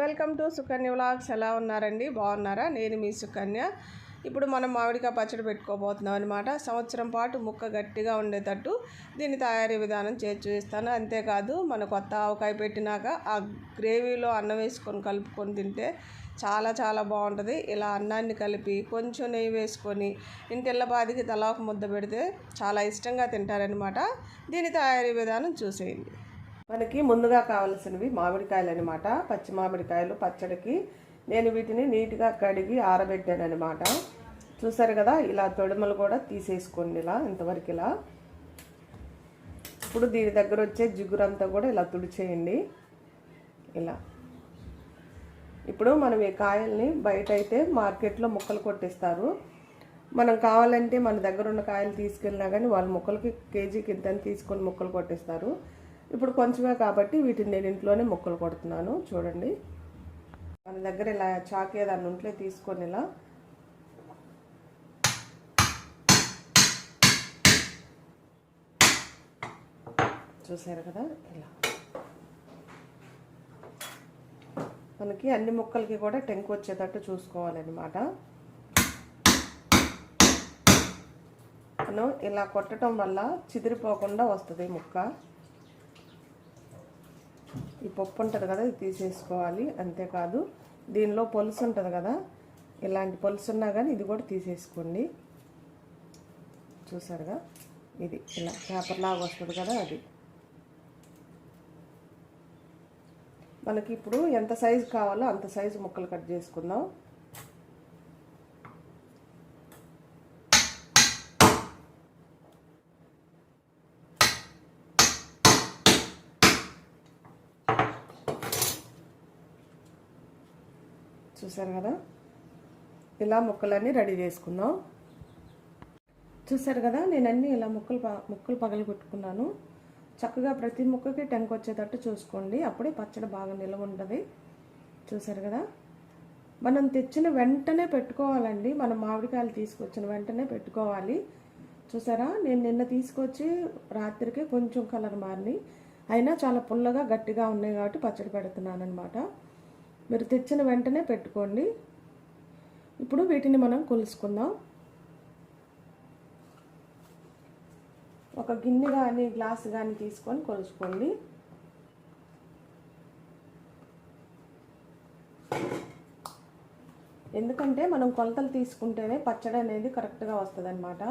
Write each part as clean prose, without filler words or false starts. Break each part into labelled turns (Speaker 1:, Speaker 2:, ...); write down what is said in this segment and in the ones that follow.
Speaker 1: Welcome to Sukanya vlogs. ఎలా ఉన్నారండి? బాగున్నారా? నేను మీ సుకన్య. ఇప్పుడు మనం మామిడికాయ పచ్చడి పెట్టుకోబోతున్నాం అనమాట. సంవత్సరం పాటు ముక్క గట్టిగా ఉండేటట్టు దీని తయారీ విధానం చేసి చూపిస్తాను. అంతేకాదు మన కొత్త ఆవకాయ పెట్టినాక ఆ గ్రేవీలో అన్నం వేసుకొని కలుపుకొని తింటే చాలా చాలా బాగుంటుంది. ఇలా అన్నాన్ని కలిపి కొంచెం నెయ్యి వేసుకొని ఇంటిల్లపాదికి తలా ఒక ముద్ద పెడితే చాలా ఇష్టంగా తింటారనమాట. దీని తయారీ విధానం చూసేయండి. మనకి ముందుగా కావలసినవి మామిడికాయలు అనమాట. పచ్చి మామిడికాయలు పచ్చడికి నేను వీటిని నీట్గా కడిగి ఆరబెట్టాను అనమాట. చూసారు కదా, ఇలా తొడిమలు కూడా తీసేసుకోండి. ఇలా ఇంతవరకు ఇలా. ఇప్పుడు దీని దగ్గర వచ్చే జిగురంతా కూడా ఇలా తుడిచేయండి. ఇలా ఇప్పుడు మనం ఈ కాయల్ని బయట అయితే మార్కెట్లో ముక్కలు కొట్టిస్తారు. మనం కావాలంటే మన దగ్గర ఉన్న కాయలు తీసుకెళ్ళినా కానీ వాళ్ళు ముక్కలకి కేజీకి ఇంత తీసుకొని ముక్కలు కొట్టిస్తారు. ఇప్పుడు కొంచెమే కాబట్టి వీటిని నేను ఇంట్లోనే ముక్కలు కొడుతున్నాను. చూడండి, మన దగ్గర ఇలా చాకు ఏదన్నా ఉంటే తీసుకొని ఇలా చూసారు కదా, ఇలా మనకి అన్ని ముక్కలకి కూడా టెంకు వచ్చేటట్టు చూసుకోవాలన్నమాట. మనం ఇలా కొట్టడం వల్ల చిదిరిపోకుండా వస్తుంది ముక్క. ఈ పప్పు ఉంటుంది కదా, ఇది తీసేసుకోవాలి. అంతేకాదు దీనిలో పొలుసు ఉంటుంది కదా, ఇలాంటి పొలుసు ఉన్నా కానీ ఇది కూడా తీసేసుకోండి. చూసారుగా, ఇది ఇలా పేపర్ లాగా వస్తుంది కదా, అది మనకి ఇప్పుడు ఎంత సైజు కావాలో అంత సైజు ముక్కలు కట్ చేసుకుందాం. చూసారు కదా, ఇలా ముక్కలన్నీ రెడీ చేసుకుందాం. చూసారు కదా, నేను అన్నీ ఇలా ముక్కలు పగలు కొట్టుకున్నాను. చక్కగా ప్రతి ముక్కకి టెంకు వచ్చేటట్టు చూసుకోండి. అప్పుడే పచ్చడి బాగా నిల్వ ఉంటుంది. చూసారు కదా, మనం తెచ్చిన వెంటనే పెట్టుకోవాలండి. మనం మామిడికాయలు తీసుకొచ్చిన వెంటనే పెట్టుకోవాలి. చూసారా, నేను నిన్న తీసుకొచ్చి రాత్రికి కొంచెం కలర్ మారిని, అయినా చాలా పుల్లగా గట్టిగా ఉన్నాయి కాబట్టి పచ్చడి పెడుతున్నాను అనమాట. మీరు తెచ్చిన వెంటనే పెట్టుకోండి. ఇప్పుడు వీటిని మనం కొలుసుకుందాం. ఒక గిన్నె కానీ గ్లాసు కానీ తీసుకొని కొలుసుకోండి. ఎందుకంటే మనం కొలతలు తీసుకుంటేనే పచ్చడి అనేది కరెక్ట్గా వస్తుంది అన్నమాట.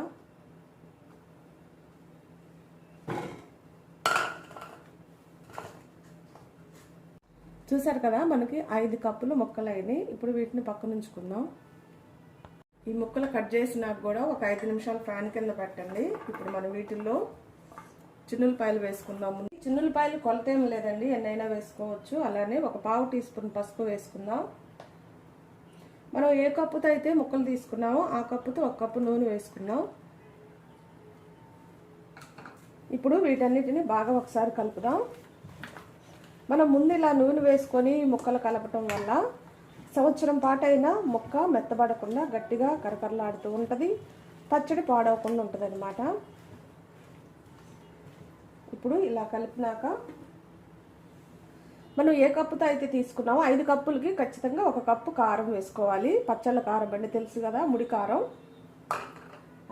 Speaker 1: చూసారు కదా, మనకి 5 కప్పులు ముక్కలు అయినాయి. ఇప్పుడు వీటిని పక్కన ఉంచుకుందాం. ఈ ముక్కలు కట్ చేసినాక కూడా ఒక 5 నిమిషాలు ఫ్యాన్ కింద పెట్టండి. ఇప్పుడు మనం వీటిల్లో చిన్నులపాయలు వేసుకుందాము. చిన్నులపాయలు కొలత ఏం లేదండి, ఎన్నైనా వేసుకోవచ్చు. అలానే ఒక 1/2 టీ స్పూన్ పసుపు వేసుకుందాం. మనం ఏ కప్పుతో అయితే ముక్కలు తీసుకున్నామో ఆ కప్పుతో 1 కప్పు నూనె వేసుకుందాం. ఇప్పుడు వీటన్నిటిని బాగా ఒకసారి కలుపుదాం. మనం ముందు ఇలా నూనె వేసుకొని ముక్కలు కలపటం వల్ల సంవత్సరం పాటైనా ముక్క మెత్తబడకుండా గట్టిగా కరకరలాడుతూ ఉంటుంది. పచ్చడి పాడవకుండా ఉంటుంది అన్నమాట. ఇప్పుడు ఇలా కలిపినాక మనం ఏ కప్పుతో అయితే తీసుకున్నామో 5 కప్పులకి ఖచ్చితంగా 1 కప్పు కారం వేసుకోవాలి. పచ్చళ్ళ కారం అండి, తెలుసు కదా, ముడి కారం.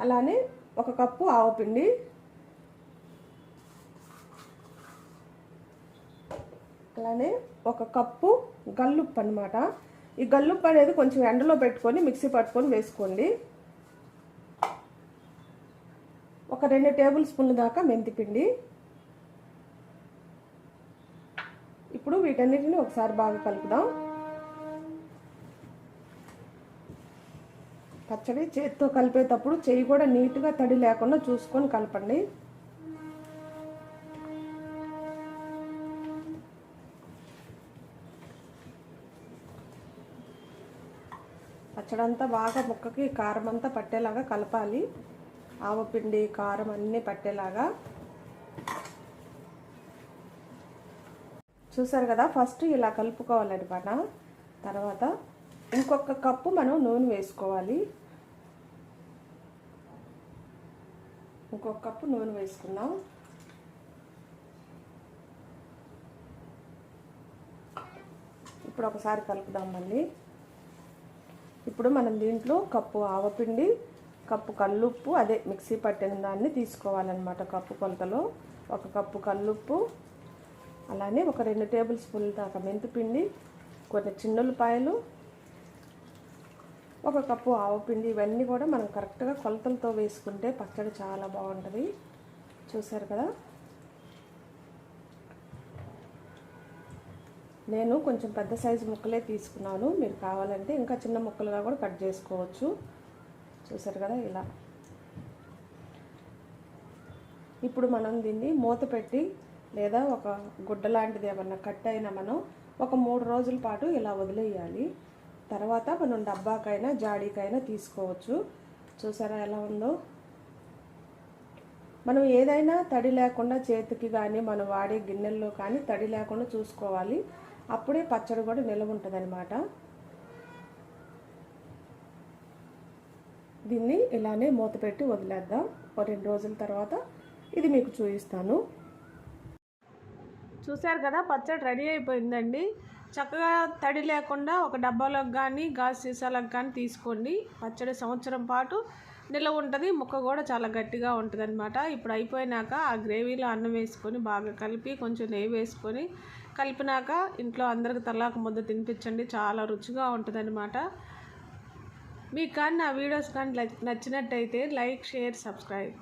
Speaker 1: అలానే 1 కప్పు ఆవపిండి, అలానే 1 కప్పు గల్లుప్పు అనమాట. ఈ గల్లుప్పు అనేది కొంచెం ఎండలో పెట్టుకొని మిక్సీ పట్టుకొని వేసుకోండి. ఒక 2 టేబుల్ స్పూన్ల దాకా మెంతిపిండి. ఇప్పుడు వీటన్నిటిని ఒకసారి బాగా కలుపుదాం. పచ్చడి చేతితో కలిపేటప్పుడు చెయ్యి కూడా నీట్గా తడి లేకుండా చూసుకొని కలపండి. పచ్చడంతా బాగా ముక్కకి కారం అంతా పట్టేలాగా కలపాలి. ఆవపిండి కారం అన్నీ పట్టేలాగా. చూసారు కదా, ఫస్ట్ ఇలా కలుపుకోవాలన్నమాట. తర్వాత ఇంకొక కప్పు మనం నూనె వేసుకోవాలి. ఇంకొక కప్పు నూనె వేసుకుందాం. ఇప్పుడు ఒకసారి కలుపుదాం మళ్ళీ. ఇప్పుడు మనం దీంట్లో కప్పు ఆవపిండి, కప్పు కల్లుప్పు, అదే మిక్సీ పట్టిన దాన్ని తీసుకోవాలన్నమాట. కప్పు కొలతలో 1 కప్పు కల్లుప్పు, అలానే ఒక 2 టేబుల్ స్పూన్ల దాకా మెంతిపిండి, కొన్ని చిన్నులపాయలు, 1 కప్పు ఆవపిండి. ఇవన్నీ కూడా మనం కరెక్ట్గా కొలతలతో వేసుకుంటే పచ్చడి చాలా బాగుంటుంది. చూసారు కదా, నేను కొంచెం పెద్ద సైజు ముక్కలే తీసుకున్నాను. మీరు కావాలంటే ఇంకా చిన్న ముక్కలుగా కూడా కట్ చేసుకోవచ్చు. చూసారు కదా ఇలా. ఇప్పుడు మనం దీన్ని మూత పెట్టి లేదా ఒక గుడ్డ లాంటిది ఏమన్నా కట్ అయినా మనం ఒక 3 రోజుల పాటు ఇలా వదిలేయాలి. తర్వాత మనం డబ్బాకైనా జాడీకైనా తీసుకోవచ్చు. చూసారా ఎలా ఉందో. మనం ఏదైనా తడి లేకుండా చేతికి కానీ మనం వాడే గిన్నెల్లో కానీ తడి లేకుండా చూసుకోవాలి. అప్పుడే పచ్చడి కూడా నిలవ ఉంటుందన్నమాట. దీన్ని ఇలానే మూత పెట్టి వదిలేద్దాం. ఒక 2 రోజుల తర్వాత ఇది మీకు చూపిస్తాను. చూశారు కదా, పచ్చడి రెడీ అయిపోయిందండి. చక్కగా తడి లేకుండా ఒక డబ్బాలోకి కానీ గాజు సీసాలకు కానీ తీసుకోండి. పచ్చడి సంవత్సరం పాటు నిలవ ఉంటుంది. ముక్క కూడా చాలా గట్టిగా ఉంటుంది అనమాట. ఇప్పుడు అయిపోయినాక ఆ గ్రేవీలో అన్నం వేసుకొని బాగా కలిపి కొంచెం నెయ్యి వేసుకొని కలిపినాక ఇంట్లో అందరికి తలాక ముద్ద తినిపించండి. చాలా రుచిగా ఉంటుంది అనమాట. మీకు కానీ నా వీడియోస్ కానీ నచ్చినట్టయితే లైక్, షేర్, సబ్స్క్రైబ్.